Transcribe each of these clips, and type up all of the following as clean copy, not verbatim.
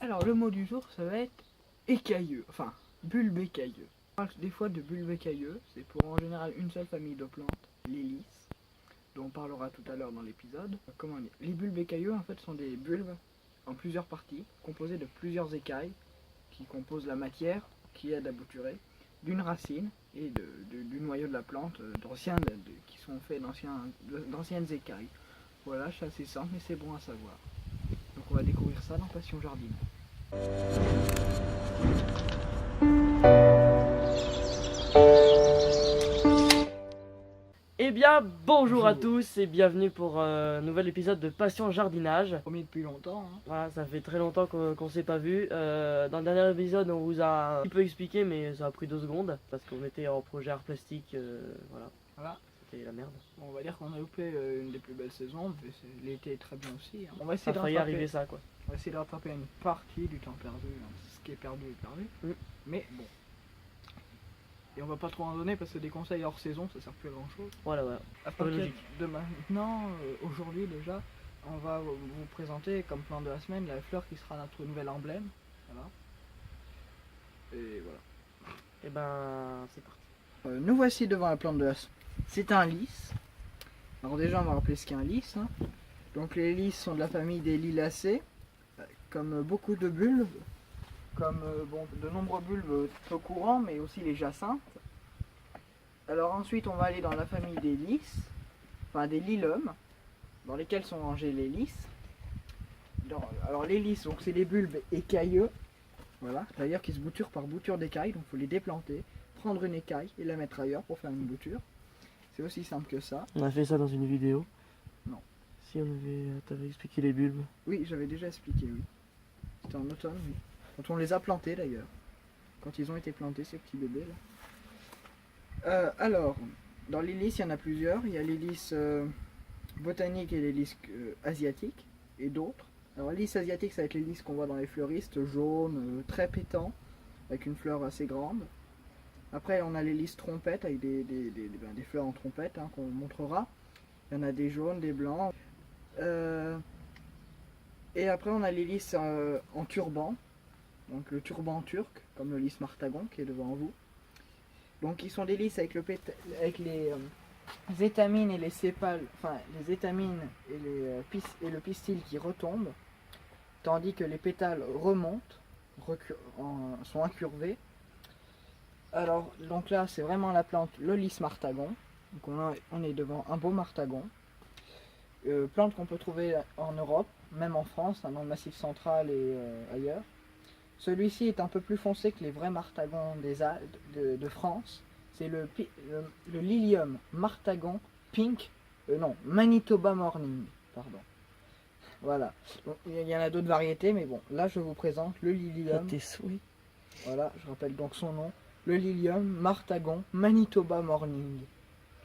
Alors le mot du jour, ça va être écailleux, enfin bulbe écailleux. On parle des fois de bulbe écailleux, c'est pour en général une seule famille de plantes, les lys, dont on parlera tout à l'heure dans l'épisode. Comment dire, les bulbes écailleux en fait sont des bulbes en plusieurs parties, composées de plusieurs écailles qui composent la matière qui aide à bouturer, d'une racine et du noyau de la plante, qui sont faits d'anciennes écailles. Voilà, c'est assez simple mais c'est bon à savoir. Donc on va découvrir ça dans Passion Jardine. Eh bien, bonjour à tous et bienvenue pour un nouvel épisode de Passion Jardinage. Premier depuis longtemps. Hein. Voilà, ça fait très longtemps qu'on s'est pas vu. Dans le dernier épisode, on vous a un petit peu expliqué, mais ça a pris 2 secondes parce qu'on était en projet art plastique. Voilà. C'était la merde. Bon, on va dire qu'on a loupé une des plus belles saisons, mais l'été est très bien aussi. Hein. On va Ça essayer a failli arriver ça, quoi. On va essayer de rattraper une partie du temps perdu. Hein. Ce qui est perdu est perdu. Mais bon. Et on va pas trop en donner parce que des conseils hors saison, ça sert plus à grand chose. Voilà. À partir de maintenant, aujourd'hui déjà, on va vous présenter comme plan de la semaine la fleur qui sera notre nouvel emblème. Voilà. Et voilà. Et ben, c'est parti. Nous voici devant la plante de la semaine. C'est un lys. Alors déjà, on va rappeler ce qu'est un lys. Hein. Donc les lys sont de la famille des liliacées, comme beaucoup de bulbes, comme de nombreux bulbes peu courants, mais aussi les jacinthes. Alors ensuite, on va aller dans la famille des lys, enfin des liliums, dans lesquels sont rangés les lys. Alors les lys, donc c'est les bulbes écailleux, voilà, d'ailleurs qui se bouturent par bouture d'écailles, donc il faut les déplanter, prendre une écaille et la mettre ailleurs pour faire une bouture. C'est aussi simple que ça. On a fait ça dans une vidéo. Non. Si t'avais expliqué les bulbes. Oui, j'avais déjà expliqué, oui. C'était en automne, oui. Quand on les a plantés d'ailleurs. Quand ils ont été plantés, ces petits bébés là. Alors, dans les lys, il y en a plusieurs. Il y a les lys botaniques et les lys asiatiques et d'autres. Alors les lys asiatiques, ça va être les lys qu'on voit dans les fleuristes, jaunes, très pétants, avec une fleur assez grande. Après, on a les lys trompettes avec des fleurs en trompette hein, qu'on montrera. Il y en a des jaunes, des blancs. Et après, on a les lys en turban. Donc le turban turc, comme le lys martagon qui est devant vous. Donc ils sont des lys avec les étamines et les sépales, enfin les étamines et le pistil qui retombent, tandis que les pétales remontent, sont incurvés. Alors donc là c'est vraiment la plante, le lys martagon. Donc on est devant un beau martagon. Plante qu'on peut trouver en Europe, même en France, dans le Massif central et ailleurs. Celui-ci est un peu plus foncé que les vrais martagons de France. C'est le Lilium martagon pink, Manitoba morning, pardon. Voilà, il y en a d'autres variétés, mais bon, là je vous présente le Lilium. Tes souhaits. Voilà, je rappelle donc son nom, le Lilium martagon Manitoba morning.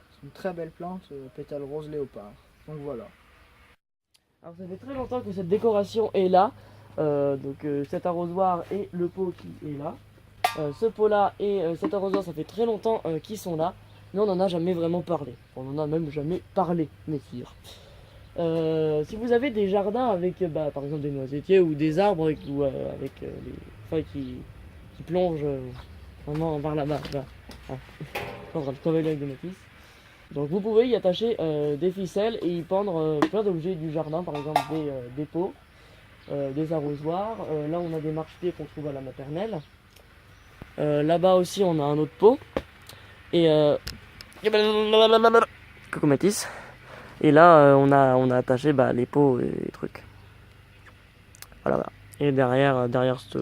C'est une très belle plante, pétales rose léopard. Donc voilà. Alors ça fait très longtemps que cette décoration est là. Cet arrosoir et le pot qui est là. Ce pot là et cet arrosoir, ça fait très longtemps qu'ils sont là, mais on n'en a jamais vraiment parlé. On n'en a même jamais parlé, messire. Si vous avez des jardins avec par exemple des noisetiers ou des arbres avec les feuilles qui plongent vraiment vers là-bas, là. Ah. Je suis en train de crever l'œil de Mathis. Donc vous pouvez y attacher des ficelles et y pendre plein d'objets du jardin, par exemple des pots. Des arrosoirs, là on a des marche-pieds qu'on trouve à la maternelle, là-bas aussi on a un autre pot, et coucou Mathis, et là on a attaché les pots et les trucs, voilà. Et derrière ce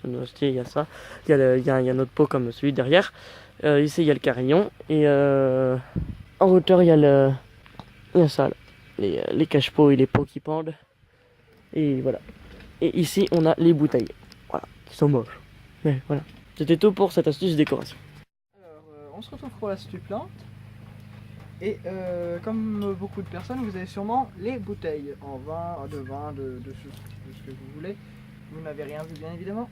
noisetier il y a ça, il y a un autre pot comme celui derrière, ici il y a le carillon, et en hauteur il y a ça, les cache-pots et les pots qui pendent. Et voilà. Et ici, on a les bouteilles. Voilà, qui sont moches. Mais voilà. C'était tout pour cette astuce décoration. Alors, on se retrouve pour l'astuce plante. Et comme beaucoup de personnes, vous avez sûrement les bouteilles en vin, de ce que vous voulez. Vous n'avez rien vu, bien évidemment.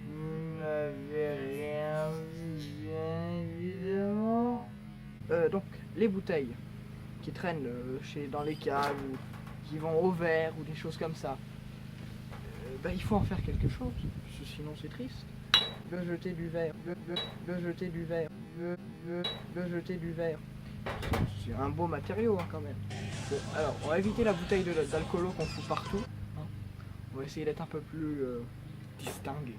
Vous n'avez rien vu, bien évidemment. Donc, les bouteilles qui traînent dans les caves ou qui vont au verre ou des choses comme ça. bah, il faut en faire quelque chose, parce que sinon c'est triste. De jeter du verre, de jeter du verre, de jeter du verre. C'est un beau matériau hein, quand même. Bon, alors, on va éviter la bouteille d'alcoolo qu'on fout partout. Hein. On va essayer d'être un peu plus distingué.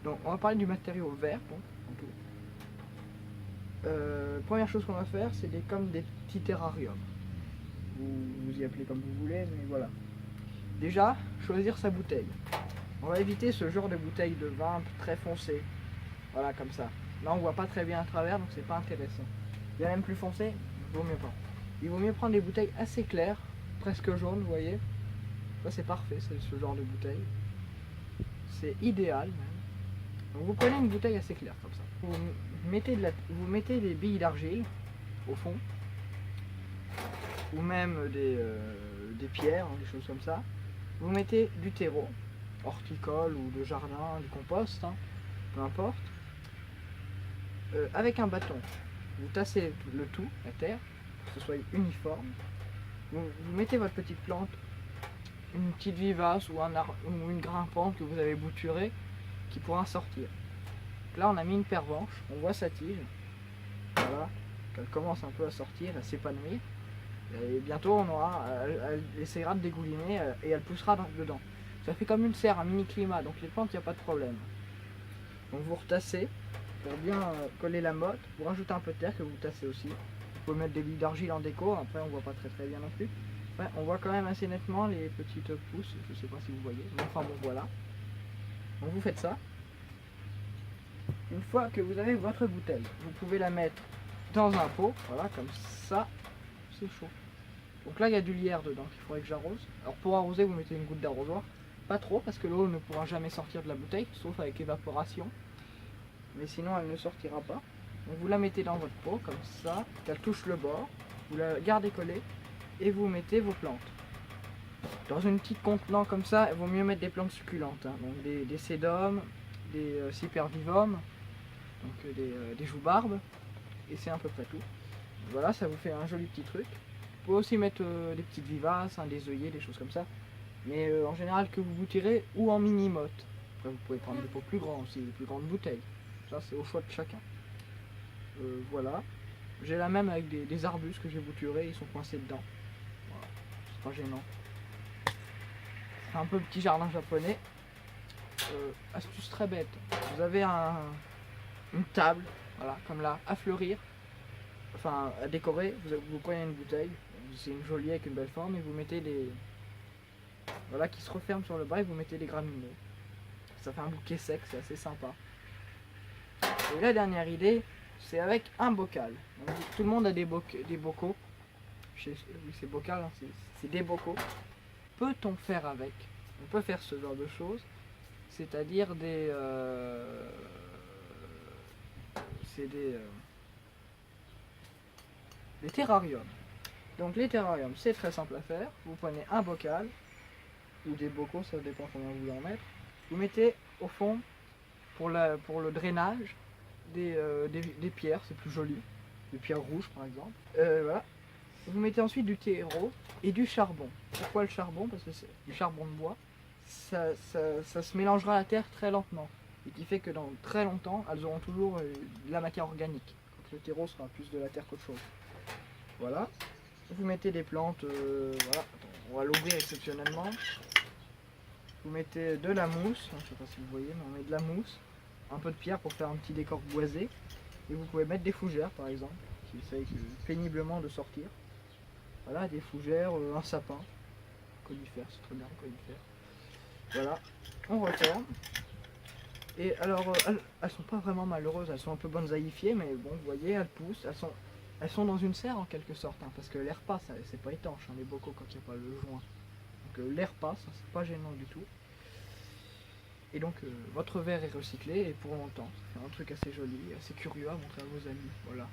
Donc, on va parler du matériau vert. Bon, en tout. Première chose qu'on va faire, c'est comme des petits terrariums. Vous y appelez comme vous voulez, mais voilà. Déjà, choisir sa bouteille. On va éviter ce genre de bouteille de vin très foncé. Voilà, comme ça. Là, on voit pas très bien à travers, donc c'est pas intéressant. Il y a même plus foncé, il vaut mieux pas. Il vaut mieux prendre des bouteilles assez claires, presque jaunes, vous voyez. Ça, c'est parfait, c'est ce genre de bouteille. C'est idéal, même. Donc, vous prenez une bouteille assez claire, comme ça. Vous mettez des billes d'argile, au fond. Ou même des pierres, hein, des choses comme ça. Vous mettez du terreau, horticole ou de jardin, du compost, hein, peu importe. Avec un bâton, vous tassez le tout, la terre, pour que ce soit uniforme. Vous mettez votre petite plante, une petite vivace ou une grimpante que vous avez bouturée, qui pourra sortir. Donc là, on a mis une pervenche, on voit sa tige. Voilà, elle commence un peu à sortir, à s'épanouir. Et bientôt, elle essaiera de dégouliner et elle poussera dedans. Ça fait comme une serre, un mini-climat, donc les plantes, il n'y a pas de problème. Donc vous retassez pour bien coller la motte. Vous rajoutez un peu de terre que vous tassez aussi. Vous pouvez mettre des billes d'argile en déco, après on voit pas très bien non plus. Ouais, on voit quand même assez nettement les petites pousses, je sais pas si vous voyez, mais enfin bon voilà. Donc vous faites ça. Une fois que vous avez votre bouteille, vous pouvez la mettre dans un pot, voilà, comme ça, c'est chaud. Donc là il y a du lierre dedans qu'il faudrait que j'arrose. Alors pour arroser vous mettez une goutte d'arrosoir, pas trop parce que l'eau ne pourra jamais sortir de la bouteille, sauf avec évaporation. Mais sinon elle ne sortira pas. Donc vous la mettez dans votre pot comme ça, qu'elle touche le bord, vous la gardez collée et vous mettez vos plantes. Dans une petite contenant comme ça, il vaut mieux mettre des plantes succulentes, hein. Donc des sédums, des cypervivums, donc des joubarbes, et c'est à peu près tout. Voilà, ça vous fait un joli petit truc. Vous pouvez aussi mettre des petites vivaces, hein, des œillets, des choses comme ça. Mais en général que vous tirez ou en mini-motte. Après vous pouvez prendre des pots plus grands aussi, des plus grandes bouteilles. Ça c'est au choix de chacun. Voilà. J'ai la même avec des arbustes que j'ai bouturés, ils sont coincés dedans. Voilà. C'est pas gênant. C'est un peu le petit jardin japonais. Astuce très bête. Vous avez une table, voilà, comme là, à fleurir. Enfin, à décorer. Vous prenez une bouteille. C'est une jolie avec une belle forme et vous mettez des... Voilà, qui se referme sur le bas et vous mettez des graminées. Ça fait un bouquet sec, c'est assez sympa. Et la dernière idée, c'est avec un bocal. Donc, tout le monde a des bocaux. Oui, c'est bocal, hein, c'est des bocaux. Peut-on faire avec? On peut faire ce genre de choses, c'est-à-dire des terrariums. Donc les terrariums, c'est très simple à faire. Vous prenez un bocal ou des bocaux, ça dépend comment vous voulez en mettre. Vous mettez au fond, pour le drainage, des pierres, c'est plus joli, des pierres rouges par exemple. Voilà. Vous mettez ensuite du terreau et du charbon. Pourquoi le charbon? Parce que c'est du charbon de bois. Ça se mélangera à la terre très lentement. Et qui fait que dans très longtemps, elles auront toujours de la matière organique. Donc le terreau sera plus de la terre qu'autre chose. Voilà. Vous mettez des plantes, voilà. Attends, on va l'ouvrir exceptionnellement. Vous mettez de la mousse, je ne sais pas si vous voyez, mais on met de la mousse. Un peu de pierre pour faire un petit décor boisé. Et vous pouvez mettre des fougères par exemple, qui essayent péniblement de sortir. Voilà, des fougères, un sapin, conifère, c'est très bien, conifère. Voilà, on referme. Et alors, elles sont pas vraiment malheureuses, elles sont un peu bonsaïfiées, mais bon, vous voyez, elles poussent, elles sont dans une serre en quelque sorte, hein, parce que l'air passe, c'est pas étanche, hein, les bocaux quand il n'y a pas le joint. Donc l'air passe, hein, c'est pas gênant du tout. Et donc votre verre est recyclé et pour longtemps. C'est un truc assez joli, assez curieux à montrer à vos amis. Voilà.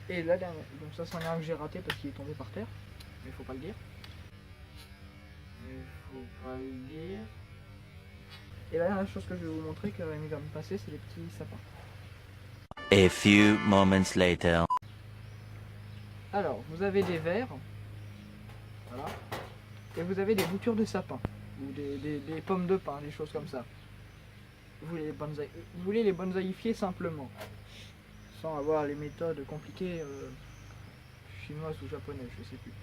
Et la dernière, donc ça c'est un que j'ai raté parce qu'il est tombé par terre, mais il faut pas le dire. Et la dernière chose que je vais vous montrer que Rémi va me passer, c'est les petits sapins. A few moments later. Alors, vous avez des verres, voilà, et vous avez des boutures de sapin. ou des pommes de pin, des choses comme ça. Vous voulez les bonsaïfier simplement, sans avoir les méthodes compliquées chinoises ou japonaises, je sais plus.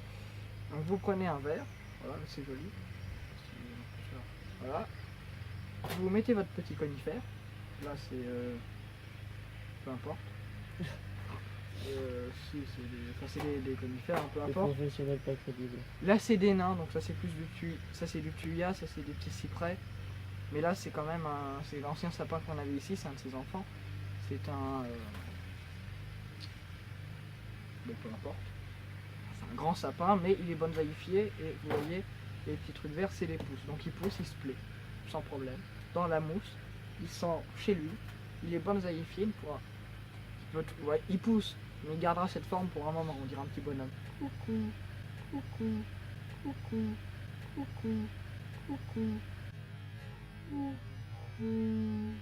Donc vous prenez un verre, voilà, c'est joli. Voilà. Vous mettez votre petit conifère. Là c'est peu importe. Si c'est des conifères, hein, peu Les importe. professionnels pas crédibles. Là c'est des nains, donc ça c'est plus ça c'est du thuya, ça c'est des petits cyprès. Mais là c'est quand même c'est l'ancien sapin qu'on avait ici, c'est un de ses enfants. C'est un mais peu importe. C'est un grand sapin, mais il est bonsaïfié et vous voyez les petits trucs verts, c'est les pousses. Donc il pousse, il se plaît, sans problème. Dans la mousse, il sent chez lui, il est bonsaïfié, il pousse, mais il gardera cette forme pour un moment, on dirait un petit bonhomme. Coucou, coucou, coucou, coucou, coucou, coucou.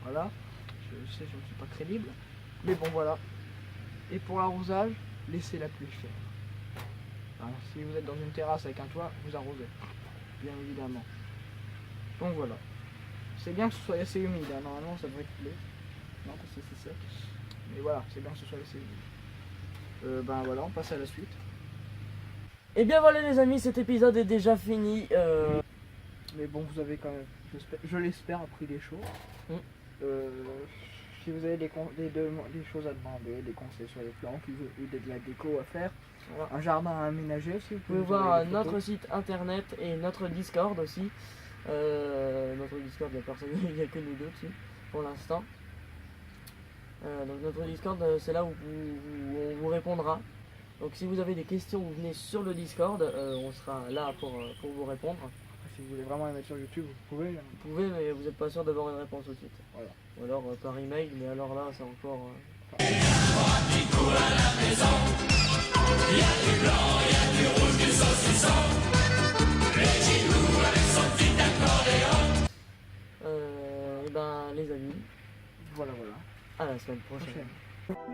Voilà, je sais, je ne suis pas crédible, mais bon voilà. Et pour l'arrosage, laissez la pluie faire. Enfin, si vous êtes dans une terrasse avec un toit, vous arrosez, bien évidemment. Donc voilà. C'est bien que ce soit assez humide, hein. Normalement ça devrait couler. Non, parce que c'est sec. Mais voilà, c'est bien que ce soit assez humide. Ben voilà, on passe à la suite. Et bien voilà les amis, cet épisode est déjà fini. Mais bon, vous avez quand même, je l'espère, appris des choses. Si vous avez des choses à demander, des conseils sur les plantes ou de la déco à faire, un jardin à aménager aussi, Vous pouvez voir notre site internet et notre Discord aussi. Notre Discord, il n'y a personne, il n'y a que nous deux dessus pour l'instant. Donc notre Discord, c'est là où on vous répondra. Donc si vous avez des questions, vous venez sur le Discord, on sera là pour vous répondre. Si vous voulez vraiment les mettre sur YouTube, vous pouvez. Vous pouvez, mais vous n'êtes pas sûr d'avoir une réponse tout de suite. Voilà. Ou alors par email, mais alors là, c'est encore... Et ben les amis, Voilà. à la semaine prochaine. Prochaine.